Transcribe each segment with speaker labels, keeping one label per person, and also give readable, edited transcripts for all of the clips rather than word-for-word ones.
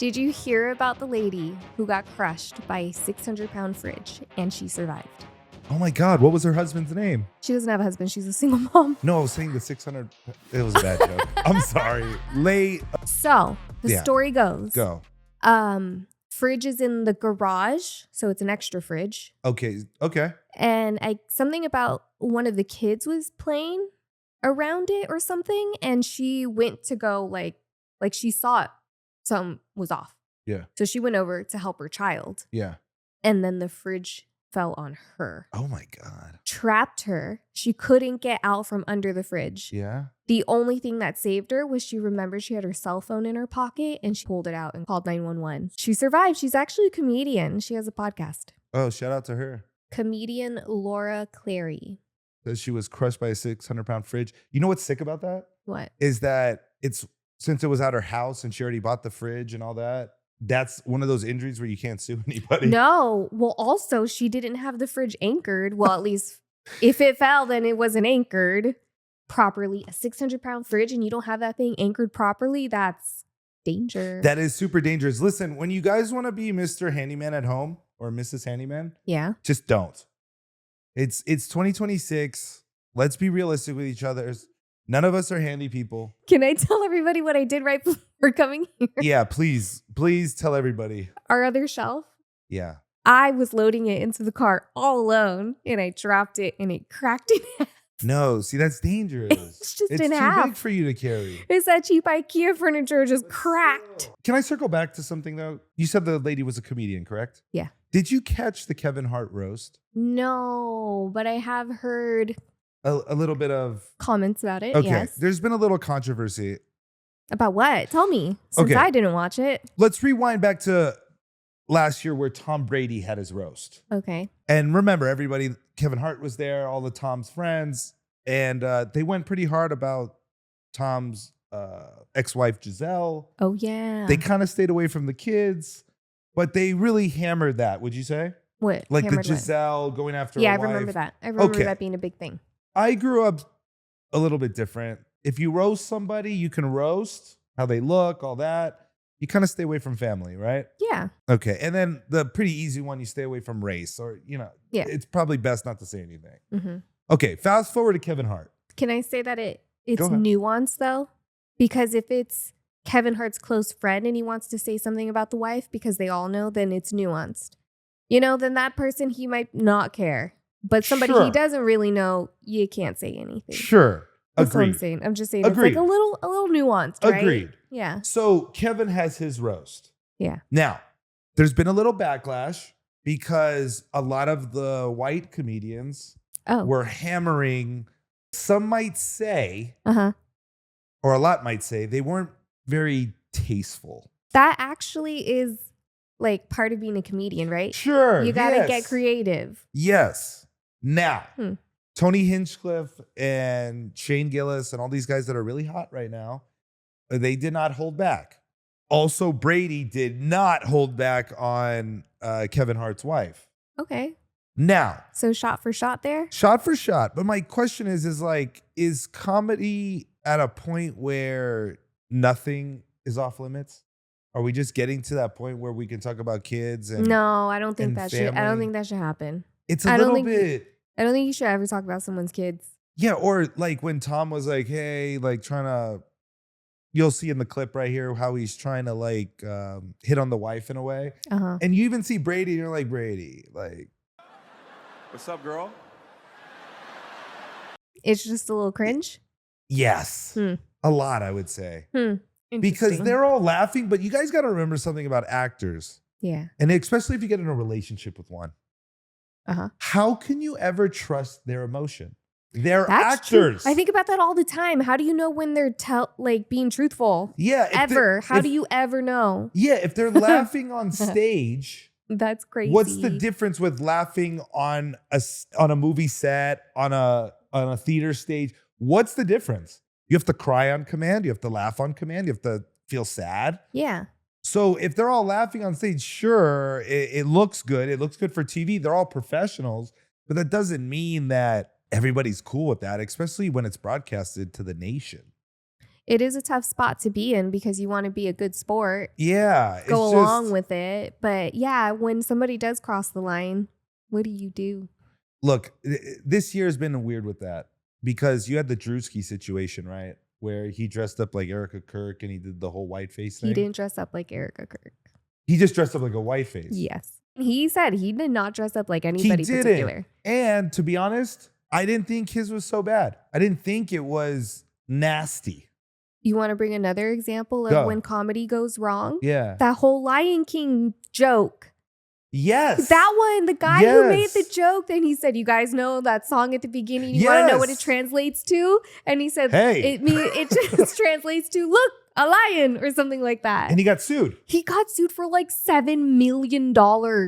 Speaker 1: Did you hear about the lady who got crushed by a 600-pound fridge and she survived?
Speaker 2: Oh my God, what was her husband's name?
Speaker 1: She doesn't have a husband. She's a single mom.
Speaker 2: No, I was saying the 600. It was a bad joke. I'm sorry.
Speaker 1: So the story goes.
Speaker 2: Go.
Speaker 1: Fridge is in the garage, so it's an extra fridge.
Speaker 2: Okay.
Speaker 1: And something about one of the kids was playing around it or something, and she went to go like she saw it. Something was off.
Speaker 2: Yeah.
Speaker 1: So she went over to help her child.
Speaker 2: Yeah.
Speaker 1: And then the fridge fell on her.
Speaker 2: Oh my God.
Speaker 1: Trapped her. She couldn't get out from under the fridge.
Speaker 2: Yeah.
Speaker 1: The only thing that saved her was she remembered she had her cell phone in her pocket and she pulled it out and called 911. She survived. She's actually a comedian. She has a podcast.
Speaker 2: Oh, shout out to her.
Speaker 1: Comedian Laura Clary.
Speaker 2: That she was crushed by a 600-pound fridge. You know what's sick about that?
Speaker 1: What?
Speaker 2: Is that since it was at her house and she already bought the fridge and all that, that's one of those injuries where you can't sue anybody.
Speaker 1: No. Well, also, she didn't have the fridge anchored. Well, at least if it fell, then it wasn't anchored properly. A 600-pound fridge and you don't have that thing anchored properly, that's danger.
Speaker 2: That is super dangerous. Listen, when you guys want to be Mr. Handyman at home or Mrs. Handyman, just don't. It's 2026. Let's be realistic with each other. None of us are handy people.
Speaker 1: Can I tell everybody what I did right before coming here?
Speaker 2: Yeah, please tell everybody.
Speaker 1: Our other shelf?
Speaker 2: Yeah.
Speaker 1: I was loading it into the car all alone and I dropped it and it cracked in half.
Speaker 2: No, see, that's dangerous.
Speaker 1: It's just in half.
Speaker 2: It's too big for you to carry.
Speaker 1: It's that cheap IKEA furniture just cracked.
Speaker 2: Can I circle back to something though? You said the lady was a comedian, correct?
Speaker 1: Yeah.
Speaker 2: Did you catch the Kevin Hart roast?
Speaker 1: No, but I have heard
Speaker 2: a little bit of
Speaker 1: comments about it.
Speaker 2: Okay.
Speaker 1: Yes.
Speaker 2: There's been a little controversy.
Speaker 1: About what? Tell me, since I didn't watch it.
Speaker 2: Let's rewind back to last year where Tom Brady had his roast.
Speaker 1: Okay.
Speaker 2: And remember, everybody, Kevin Hart was there, all the Tom's friends, and they went pretty hard about Tom's ex-wife, Giselle.
Speaker 1: Oh, yeah.
Speaker 2: They kind of stayed away from the kids, but they really hammered that, would you say?
Speaker 1: What?
Speaker 2: Like
Speaker 1: hammered
Speaker 2: the Giselle going after
Speaker 1: Yeah,
Speaker 2: her wife.
Speaker 1: I remember that. I remember that being a big thing.
Speaker 2: I grew up a little bit different. If you roast somebody, you can roast how they look, all that. You kind of stay away from family, right?
Speaker 1: Yeah.
Speaker 2: Okay. And then the pretty easy one, you stay away from race or, it's probably best not to say anything.
Speaker 1: Mm-hmm.
Speaker 2: Okay. Fast forward to Kevin Hart.
Speaker 1: Can I say that it's nuanced though? Because if it's Kevin Hart's close friend and he wants to say something about the wife because they all know, then it's nuanced. Then that person, he might not care. But somebody he doesn't really know, you can't say anything.
Speaker 2: Sure.
Speaker 1: That's
Speaker 2: Agreed.
Speaker 1: what I'm saying. I'm just saying
Speaker 2: Agreed.
Speaker 1: It's like a little nuanced, right?
Speaker 2: Agreed.
Speaker 1: Yeah.
Speaker 2: So Kevin has his roast.
Speaker 1: Yeah.
Speaker 2: Now, there's been a little backlash because a lot of the white comedians were hammering, some might say, or a lot might say, they weren't very tasteful.
Speaker 1: That actually is like part of being a comedian, right?
Speaker 2: Sure.
Speaker 1: You got to get creative.
Speaker 2: Yes. Now, Tony Hinchcliffe and Shane Gillis and all these guys that are really hot right now, they did not hold back. Also, Brady did not hold back on Kevin Hart's wife.
Speaker 1: Okay.
Speaker 2: Now.
Speaker 1: So shot for shot there?
Speaker 2: Shot for shot. But my question is comedy at a point where nothing is off limits? Are we just getting to that point where we can talk about kids?
Speaker 1: No, I don't think that should. I don't think that should happen.
Speaker 2: It's a little bit.
Speaker 1: I don't think you should ever talk about someone's kids.
Speaker 2: Yeah, or like when Tom was like, "Hey, like trying to," you'll see in the clip right here how he's trying to like hit on the wife in a way, and you even see Brady, and you're like, Brady, like,
Speaker 3: what's up, girl?
Speaker 1: It's just a little cringe.
Speaker 2: Yes, a lot, I would say. Because
Speaker 1: Interesting.
Speaker 2: they're all laughing, but you guys got to remember something about actors.
Speaker 1: Yeah.
Speaker 2: And especially if you get in a relationship with one. How can you ever trust their emotion? They're
Speaker 1: That's
Speaker 2: actors.
Speaker 1: True. I think about that all the time. How do you know when they're being truthful?
Speaker 2: Yeah.
Speaker 1: How do you ever know?
Speaker 2: Yeah. If they're laughing on stage,
Speaker 1: that's crazy.
Speaker 2: What's the difference with laughing on a movie set, on a theater stage? What's the difference? You have to cry on command. You have to laugh on command. You have to feel sad.
Speaker 1: Yeah.
Speaker 2: So if they're all laughing on stage, sure, it looks good. It looks good for TV. They're all professionals. But that doesn't mean that everybody's cool with that, especially when it's broadcasted to the nation.
Speaker 1: It is a tough spot to be in because you want to be a good sport.
Speaker 2: Yeah.
Speaker 1: Go along with it. But yeah, when somebody does cross the line, what do you do?
Speaker 2: Look, this year has been weird with that because you had the Drewski situation, right? Where he dressed up like Erica Kirk and he did the whole white face thing.
Speaker 1: He didn't dress up like Erica Kirk.
Speaker 2: He just dressed up like a white face.
Speaker 1: Yes. He said he did not dress up like anybody particular.
Speaker 2: And to be honest, I didn't think his was so bad. I didn't think it was nasty.
Speaker 1: You want to bring another example of when comedy goes wrong?
Speaker 2: Yeah.
Speaker 1: That whole Lion King joke.
Speaker 2: Yes.
Speaker 1: That one, the guy who made the joke, then he said, you guys know that song at the beginning? You want to know what it translates to? And he said, it just translates to, look, a lion or something like that.
Speaker 2: And he got sued.
Speaker 1: He got sued for like $7 million.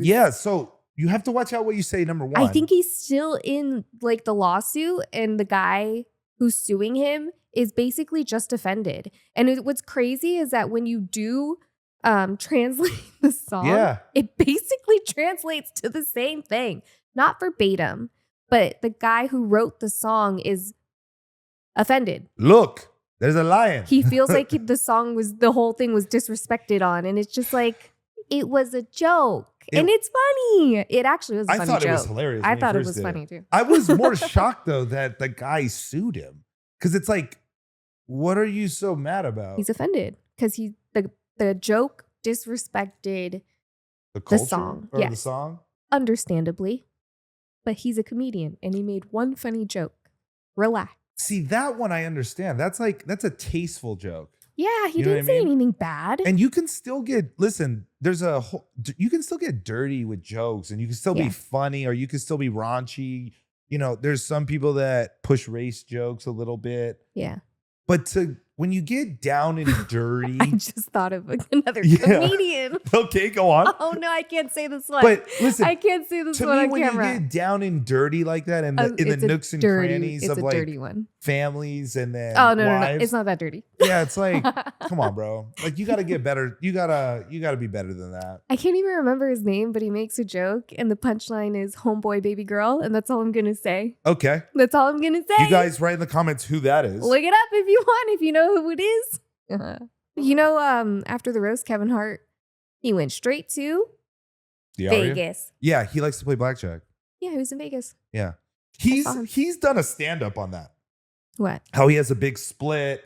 Speaker 2: Yeah. So you have to watch out what you say, number one.
Speaker 1: I think he's still in like the lawsuit, and the guy who's suing him is basically just offended. And what's crazy is that when you do translate the song, it basically translates to the same thing. Not verbatim, but the guy who wrote the song is offended.
Speaker 2: Look, there's a lion.
Speaker 1: He feels like the whole thing was disrespected on, and it's just like, it was a joke. And it's funny. It actually was a funny joke. I thought it was hilarious. I thought it was funny too.
Speaker 2: I was more shocked though that the guy sued him. Because it's like, what are you so mad about?
Speaker 1: He's offended because the joke disrespected the song.
Speaker 2: Or the song?
Speaker 1: Understandably. But he's a comedian and he made one funny joke. Relax.
Speaker 2: See, that one I understand. That's a tasteful joke.
Speaker 1: Yeah, he didn't say anything bad.
Speaker 2: And you can still you can still get dirty with jokes, and you can still be funny, or you can still be raunchy. You know, there's some people that push race jokes a little bit.
Speaker 1: Yeah.
Speaker 2: But when you get down and dirty.
Speaker 1: I just thought of another comedian.
Speaker 2: Okay, go on.
Speaker 1: Oh, no, I can't say this one.
Speaker 2: But listen,
Speaker 1: I can't say this one on camera.
Speaker 2: To me, when you get down and dirty like that, and in the nooks and crannies of like dirty one. Families and then
Speaker 1: no,
Speaker 2: wives,
Speaker 1: it's not that dirty.
Speaker 2: Yeah, it's like, come on, bro. Like, you got to get better. You gotta be better than that.
Speaker 1: I can't even remember his name, but he makes a joke, and the punchline is "homeboy, baby girl," and that's all I'm gonna say.
Speaker 2: Okay,
Speaker 1: that's all I'm gonna say.
Speaker 2: You guys write in the comments who that is.
Speaker 1: Look it up if you want, if you know who it is. You know, after the roast, Kevin Hart, he went straight to Vegas.
Speaker 2: Yeah, he likes to play blackjack.
Speaker 1: Yeah, he was in Vegas.
Speaker 2: Yeah, he's done a stand up on that.
Speaker 1: What?
Speaker 2: How he has a big split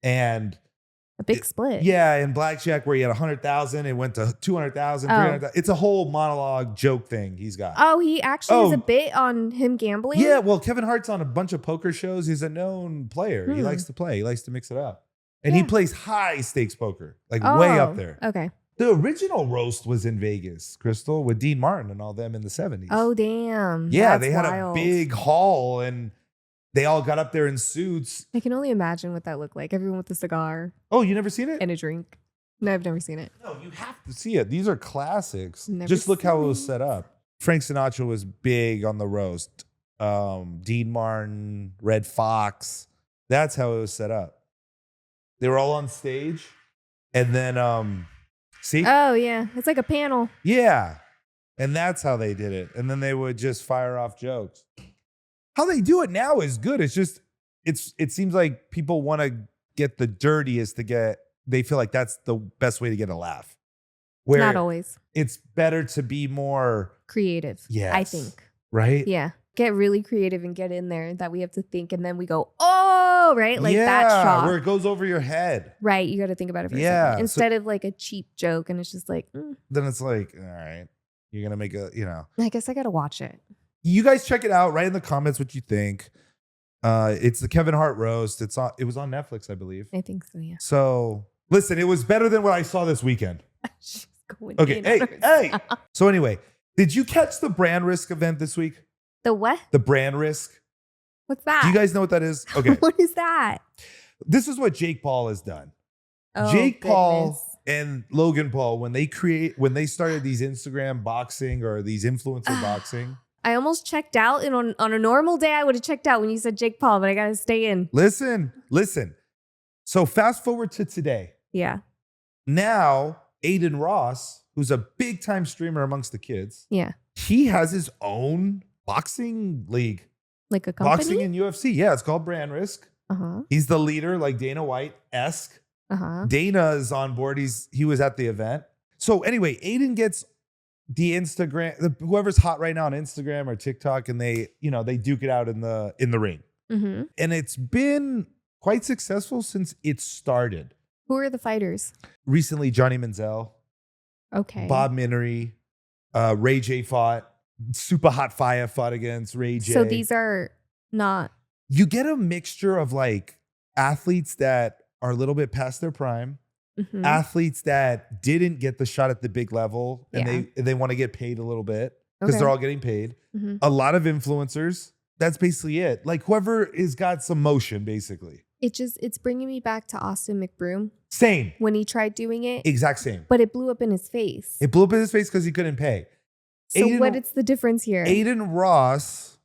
Speaker 2: and
Speaker 1: a big split.
Speaker 2: Yeah, in blackjack where he had 100,000, it went to 200,000, 300,000. It's a whole monologue joke thing he's got.
Speaker 1: Oh, he actually has a bit on him gambling.
Speaker 2: Yeah, well, Kevin Hart's on a bunch of poker shows. He's a known player. He likes to play. He likes to mix it up. And he plays high stakes poker, like way up there.
Speaker 1: Okay.
Speaker 2: The original roast was in Vegas, Krystal, with Dean Martin and all them in the 70s.
Speaker 1: Oh, damn.
Speaker 2: Yeah, they had a big hall and they all got up there in suits.
Speaker 1: I can only imagine what that looked like. Everyone with a cigar.
Speaker 2: Oh, you never seen it?
Speaker 1: And a drink. No, I've never seen it.
Speaker 2: No, you have to see it. These are classics. Just look how it was set up. Frank Sinatra was big on the roast. Dean Martin, Red Fox. That's how it was set up. They were all on stage. And then, see?
Speaker 1: Oh, yeah. It's like a panel.
Speaker 2: Yeah. And that's how they did it. And then they would just fire off jokes. How they do it now is good. It's just, it seems like people want to get the dirtiest they feel like that's the best way to get a laugh. Where
Speaker 1: not always.
Speaker 2: It's better to be more
Speaker 1: creative.
Speaker 2: Yes.
Speaker 1: I think.
Speaker 2: Right?
Speaker 1: Yeah. Get really creative and get in there that we have to think, and then we go, oh, right? Like that shot.
Speaker 2: Where it goes over your head.
Speaker 1: Right. You got to think about it for a second. Instead of like a cheap joke, and it's just like.
Speaker 2: Then it's like, all right, you're going to make
Speaker 1: I guess I got to watch it.
Speaker 2: You guys check it out. Write in the comments what you think. It's the Kevin Hart roast. It was on Netflix, I believe.
Speaker 1: I think so, yeah.
Speaker 2: So listen, it was better than what I saw this weekend.
Speaker 1: She's going
Speaker 2: okay, hey. So anyway, did you catch the brand risk event this week?
Speaker 1: The what?
Speaker 2: The brand risk.
Speaker 1: What's that?
Speaker 2: Do you guys know what that is? Okay.
Speaker 1: What is that?
Speaker 2: This is what Jake Paul has done.
Speaker 1: Oh,
Speaker 2: Jake Paul and Logan Paul, when they started these Instagram boxing or these influencer boxing.
Speaker 1: I almost checked out, and on a normal day, I would have checked out when you said Jake Paul, but I got to stay in.
Speaker 2: Listen. So fast forward to today.
Speaker 1: Yeah.
Speaker 2: Now, Aiden Ross, who's a big time streamer amongst the kids.
Speaker 1: Yeah.
Speaker 2: He has his own boxing league.
Speaker 1: Like a company?
Speaker 2: Boxing and UFC. Yeah, it's called Brand Risk. He's the leader, like Dana White-esque. Dana is on board. He was at the event. So anyway, Aiden gets the Instagram, whoever's hot right now on Instagram or TikTok, and they duke it out in the ring. And it's been quite successful since it started.
Speaker 1: Who are the fighters?
Speaker 2: Recently, Johnny Manziel.
Speaker 1: Okay.
Speaker 2: Bob Minery. Ray J fought. Super Hot Fire fought against Ray J.
Speaker 1: So these are not...
Speaker 2: You get a mixture of like athletes that are a little bit past their prime, athletes that didn't get the shot at the big level, and they want to get paid a little bit because they're all getting paid. A lot of influencers. That's basically it. Like whoever has got some motion, basically.
Speaker 1: It's bringing me back to Austin McBroom.
Speaker 2: Same.
Speaker 1: When he tried doing it.
Speaker 2: Exact same.
Speaker 1: But it blew up in his face.
Speaker 2: It blew up in his face because he couldn't pay.
Speaker 1: So what is the difference here?
Speaker 2: Aiden Ross,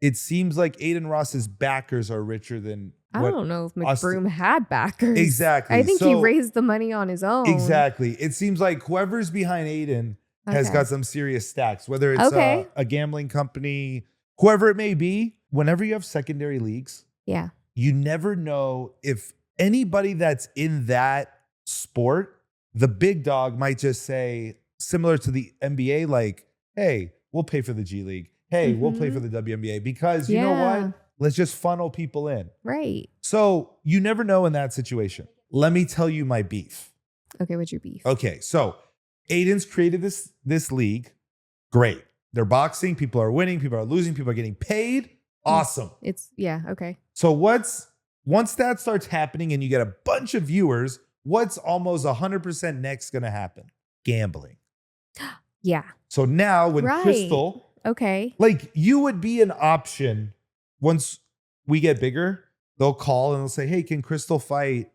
Speaker 2: it seems like Aiden Ross's backers are richer than...
Speaker 1: I don't know if McBroom had backers.
Speaker 2: Exactly.
Speaker 1: I think he raised the money on his own.
Speaker 2: Exactly. It seems like whoever's behind Aiden has got some serious stacks, whether it's a gambling company, whoever it may be. Whenever you have secondary leagues, you never know if anybody that's in that sport, the big dog might just say, similar to the NBA, like, hey, we'll pay for the G League. Hey, we'll pay for the WNBA because you know what? Let's just funnel people in.
Speaker 1: Right.
Speaker 2: So you never know in that situation. Let me tell you my beef.
Speaker 1: Okay, what's your beef?
Speaker 2: Okay, so Aiden's created this league. Great. They're boxing. People are winning. People are losing. People are getting paid. Awesome.
Speaker 1: Okay.
Speaker 2: So once that starts happening and you get a bunch of viewers, what's almost 100% next going to happen? Gambling.
Speaker 1: Yeah.
Speaker 2: So now when Krystal...
Speaker 1: Okay.
Speaker 2: Like you would be an option once we get bigger. They'll call and they'll say, hey, can Krystal fight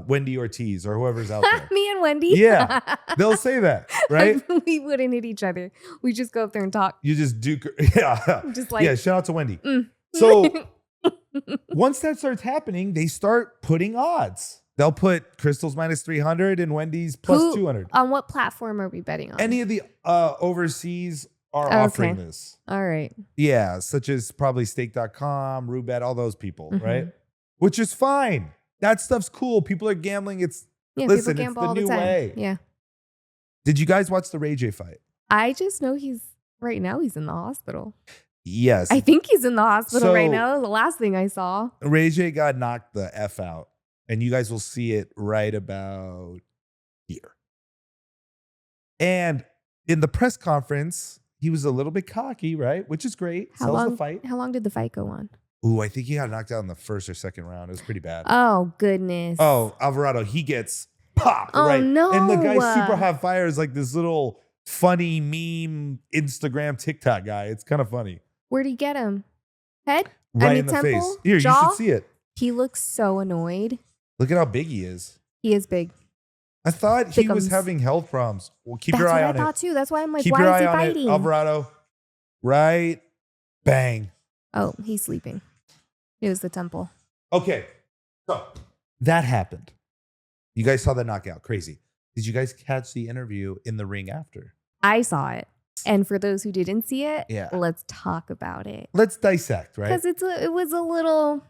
Speaker 2: Wendy Ortiz or whoever's out there?
Speaker 1: Me and Wendy?
Speaker 2: Yeah. They'll say that, right?
Speaker 1: We wouldn't hit each other. We just go up there and talk.
Speaker 2: You just do. Yeah.
Speaker 1: Just like,
Speaker 2: yeah, shout out to Wendy. So once that starts happening, they start putting odds. They'll put Krystal's minus 300 and Wendy's plus 200.
Speaker 1: On what platform are we betting on?
Speaker 2: Any of the overseas are offering this.
Speaker 1: All right.
Speaker 2: Yeah, such as probably stake.com, Roobet, all those people, right? Which is fine. That stuff's cool. People are gambling. Listen,
Speaker 1: people gamble
Speaker 2: it's the new
Speaker 1: time.
Speaker 2: way.
Speaker 1: Yeah.
Speaker 2: Did you guys watch the Ray J fight?
Speaker 1: I just know right now he's in the hospital.
Speaker 2: Yes.
Speaker 1: I think he's in the hospital right now. The last thing I saw.
Speaker 2: Ray J got knocked the F out. And you guys will see it right about here. And in the press conference, he was a little bit cocky, right? Which is great. Sells the fight.
Speaker 1: How long did the fight go on?
Speaker 2: Ooh, I think he got knocked out in the first or second round. It was pretty bad.
Speaker 1: Oh, goodness.
Speaker 2: Oh, Alvarado, he gets popped,
Speaker 1: oh,
Speaker 2: right?
Speaker 1: No.
Speaker 2: And the guy super hot fire is like this little funny meme Instagram TikTok guy. It's kind of funny.
Speaker 1: Where'd he get him? Head?
Speaker 2: Right in the
Speaker 1: temple?
Speaker 2: face. Here,
Speaker 1: jaw?
Speaker 2: You should see it.
Speaker 1: He looks so annoyed.
Speaker 2: Look at how big he is.
Speaker 1: He is big.
Speaker 2: I thought he was having health problems. Well, keep your eye on it.
Speaker 1: That's what I thought too. That's why I'm like,
Speaker 2: keep
Speaker 1: why
Speaker 2: your
Speaker 1: is he
Speaker 2: eye on
Speaker 1: fighting?
Speaker 2: It, Alvarado. Right. Bang.
Speaker 1: Oh, he's sleeping. It was the temple.
Speaker 2: Okay. So that happened. You guys saw that knockout. Crazy. Did you guys catch the interview in the ring after?
Speaker 1: I saw it. And for those who didn't see it,
Speaker 2: yeah,
Speaker 1: let's talk about it.
Speaker 2: Let's dissect, right?
Speaker 1: Because it was a little,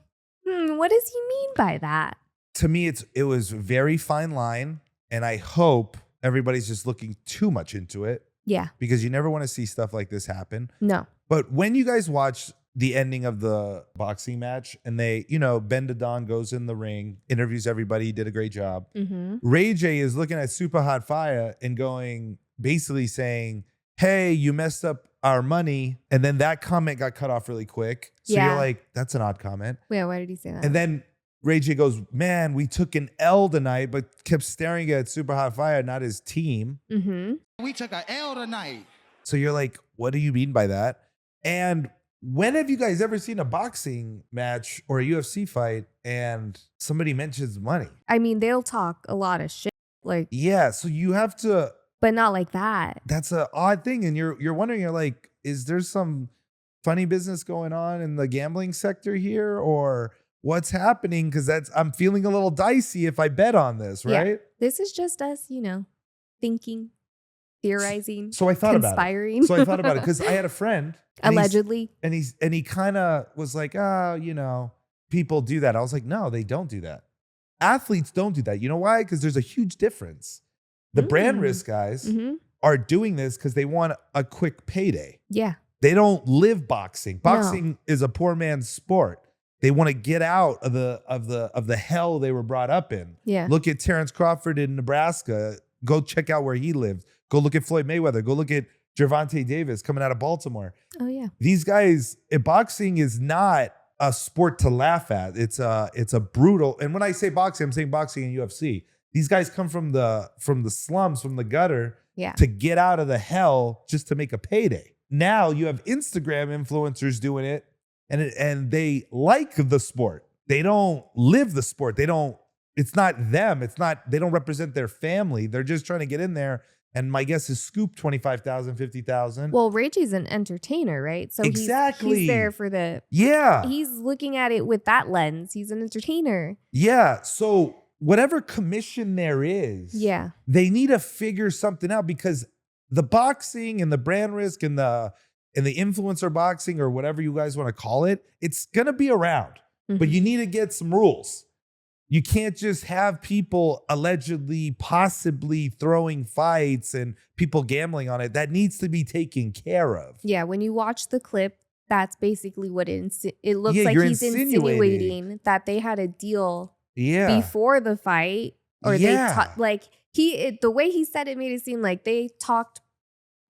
Speaker 1: what does he mean by that?
Speaker 2: To me, it was a very fine line. And I hope everybody's just looking too much into it.
Speaker 1: Yeah.
Speaker 2: Because you never want to see stuff like this happen.
Speaker 1: No.
Speaker 2: But when you guys watch the ending of the boxing match and they, Ben Dadon goes in the ring, interviews everybody, he did a great job. Ray J is looking at Super Hot Fire and basically saying, hey, you messed up our money. And then that comment got cut off really quick. So you're like, that's an odd comment.
Speaker 1: Yeah, why did he say that?
Speaker 2: And then Ray J goes, man, we took an L tonight, but kept staring at Super Hot Fire, not his team.
Speaker 4: We took an L tonight.
Speaker 2: So you're like, what do you mean by that? And when have you guys ever seen a boxing match or a UFC fight and somebody mentions money?
Speaker 1: I mean, they'll talk a lot of shit. Like,
Speaker 2: yeah, so you have to.
Speaker 1: But not like that.
Speaker 2: That's an odd thing. And you're wondering, you're like, is there some funny business going on in the gambling sector here? Or what's happening? Because I'm feeling a little dicey if I bet on this, right?
Speaker 1: Yeah. This is just us, thinking, theorizing,
Speaker 2: so I thought
Speaker 1: conspiring.
Speaker 2: About it. So I thought about it because I had a friend.
Speaker 1: Allegedly.
Speaker 2: And he kind of was like, people do that. I was like, no, they don't do that. Athletes don't do that. You know why? Because there's a huge difference. The brand risk guys are doing this because they want a quick payday.
Speaker 1: Yeah.
Speaker 2: They don't live boxing. Boxing is a poor man's sport. They want to get out of the hell they were brought up in.
Speaker 1: Yeah.
Speaker 2: Look at Terrence Crawford in Nebraska. Go check out where he lived. Go look at Floyd Mayweather. Go look at Gervonta Davis coming out of Baltimore.
Speaker 1: Oh yeah.
Speaker 2: These guys, boxing is not a sport to laugh at. It's a brutal. And when I say boxing, I'm saying boxing and UFC. These guys come from the slums, from the gutter, to get out of the hell just to make a payday. Now you have Instagram influencers doing it, and they like the sport. They don't live the sport. It's not them. They don't represent their family. They're just trying to get in there. And my guess is scoop 25,000, 50,000.
Speaker 1: Well, Reggie's an entertainer, right? So
Speaker 2: exactly.
Speaker 1: He's there for the...
Speaker 2: Yeah.
Speaker 1: He's looking at it with that lens. He's an entertainer.
Speaker 2: Yeah. So whatever commission there is, they need to figure something out, because the boxing and the brand risk and the influencer boxing, or whatever you guys want to call it, it's going to be around. But you need to get some rules. You can't just have people allegedly, possibly throwing fights and people gambling on it. That needs to be taken care of.
Speaker 1: Yeah, when you watch the clip, that's basically what it looks like. He's insinuating that they had a deal before the fight, or the way he said it made it seem like they talked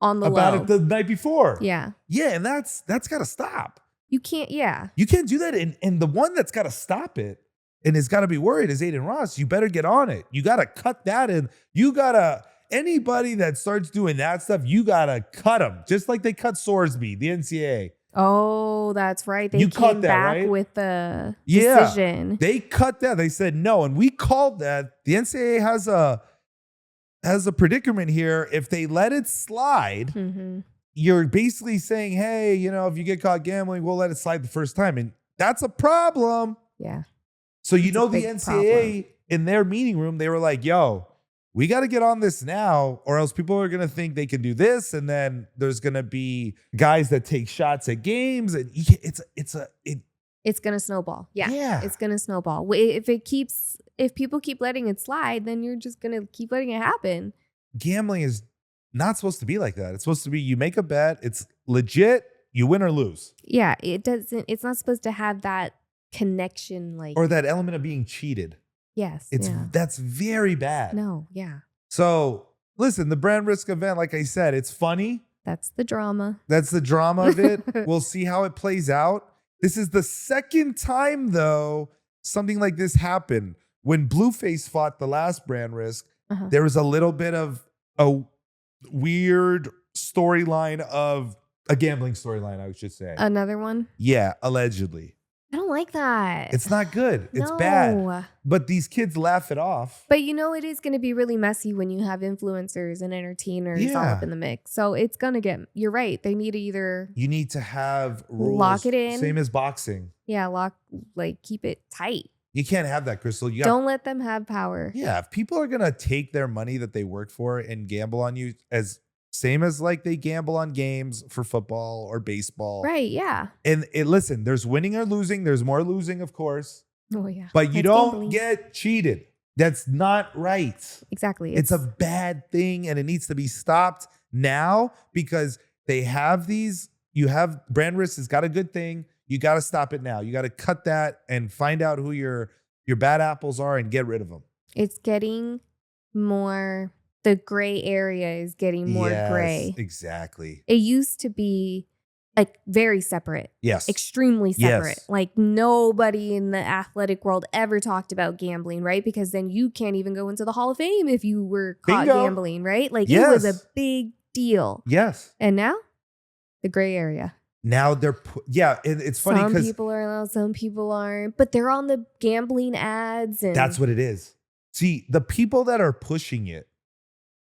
Speaker 1: on the
Speaker 2: about
Speaker 1: low
Speaker 2: it the night before.
Speaker 1: Yeah,
Speaker 2: and that's got to stop.
Speaker 1: You can't. Yeah,
Speaker 2: you can't do that. And the one that's got to stop it and has got to be worried is Aiden Ross. You better get on it. You got to cut that, and you got to, anybody that starts doing that stuff, you got to cut them. Just like they cut Sorsby, the NCAA.
Speaker 1: Oh, that's right. They came back with the decision.
Speaker 2: They cut that. They said no, and we called that. The NCAA has a predicament here. If they let it slide, you're basically saying, hey, if you get caught gambling, we'll let it slide the first time. And that's a problem.
Speaker 1: Yeah.
Speaker 2: So the NCAA in their meeting room, they were like, yo, we got to get on this now, or else people are going to think they can do this. And then there's going to be guys that take shots at games. And
Speaker 1: it's going to snowball. Yeah. It's going to snowball. If people keep letting it slide, then you're just going to keep letting it happen.
Speaker 2: Gambling is not supposed to be like that. It's supposed to be, you make a bet, it's legit, you win or lose.
Speaker 1: Yeah. It's not supposed to have that connection,
Speaker 2: or that element of being cheated.
Speaker 1: Yes.
Speaker 2: That's very bad.
Speaker 1: No. Yeah.
Speaker 2: So listen, the brand risk event, like I said, it's funny.
Speaker 1: That's the drama.
Speaker 2: That's the drama of it. We'll see how it plays out. This is the second time, though, something like this happened. When Blueface fought the last brand risk, there was a little bit of a weird storyline of a gambling storyline, I should say.
Speaker 1: Another one?
Speaker 2: Yeah, allegedly.
Speaker 1: I don't like that.
Speaker 2: It's not good. It's bad. But these kids laugh it off.
Speaker 1: But it is going to be really messy when you have influencers and entertainers all up in the mix. So it's going to get, you're right. They need to
Speaker 2: you need to have rules.
Speaker 1: Lock it in.
Speaker 2: Same as boxing.
Speaker 1: Yeah, keep it tight.
Speaker 2: You can't have that, Krystal.
Speaker 1: Don't let them have power.
Speaker 2: Yeah, if people are going to take their money that they work for and gamble on you, same as like they gamble on games for football or baseball.
Speaker 1: Right, yeah.
Speaker 2: And listen, there's winning or losing. There's more losing, of course.
Speaker 1: Oh, yeah.
Speaker 2: But you don't get cheated. That's not right.
Speaker 1: Exactly.
Speaker 2: It's a bad thing, and it needs to be stopped now, because they have brand risk has got a good thing. You got to stop it now. You got to cut that and find out who your bad apples are and get rid of them.
Speaker 1: It's getting more... The gray area is getting more gray.
Speaker 2: Exactly.
Speaker 1: It used to be very separate.
Speaker 2: Yes.
Speaker 1: Extremely separate. Yes. Like nobody in the athletic world ever talked about gambling, right? Because then you can't even go into the Hall of Fame if you were caught gambling, right? Like it was a big deal.
Speaker 2: Yes.
Speaker 1: And now the gray area.
Speaker 2: Now it's funny because
Speaker 1: some people are allowed, some people aren't, but they're on the gambling ads. And
Speaker 2: that's what it is. See, the people that are pushing it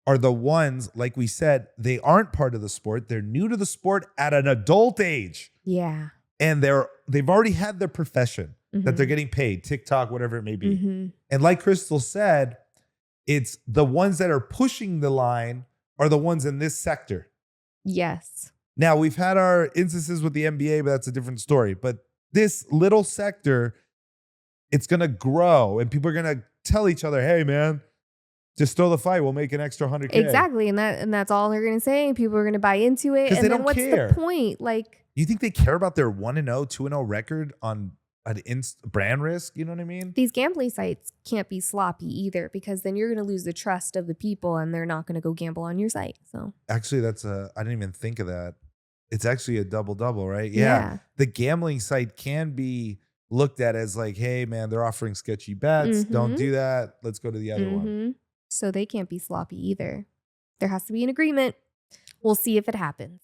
Speaker 2: are the ones, like we said, they aren't part of the sport. They're new to the sport at an adult age.
Speaker 1: Yeah.
Speaker 2: And they've already had their profession that they're getting paid, TikTok, whatever it may be. And like Krystal said, it's the ones that are pushing the line are the ones in this sector.
Speaker 1: Yes.
Speaker 2: Now, we've had our instances with the NBA, but that's a different story. But this little sector, it's going to grow and people are going to tell each other, hey, man, just throw the fight. We'll make an extra 100K.
Speaker 1: Exactly. And that's all they're going to say. And people are going to buy into it. And
Speaker 2: they
Speaker 1: then
Speaker 2: don't
Speaker 1: what's
Speaker 2: care.
Speaker 1: the point? Like,
Speaker 2: you think they care about their 1-0, 2-0 record on an brand risk? You know what I mean?
Speaker 1: These gambling sites can't be sloppy either, because then you're going to lose the trust of the people and they're not going to go gamble on your site. So
Speaker 2: actually, I didn't even think of that. It's actually a double-double, right? Yeah. The gambling site can be looked at as like, hey, man, they're offering sketchy bets. Don't do that. Let's go to the other one.
Speaker 1: So they can't be sloppy either. There has to be an agreement. We'll see if it happens.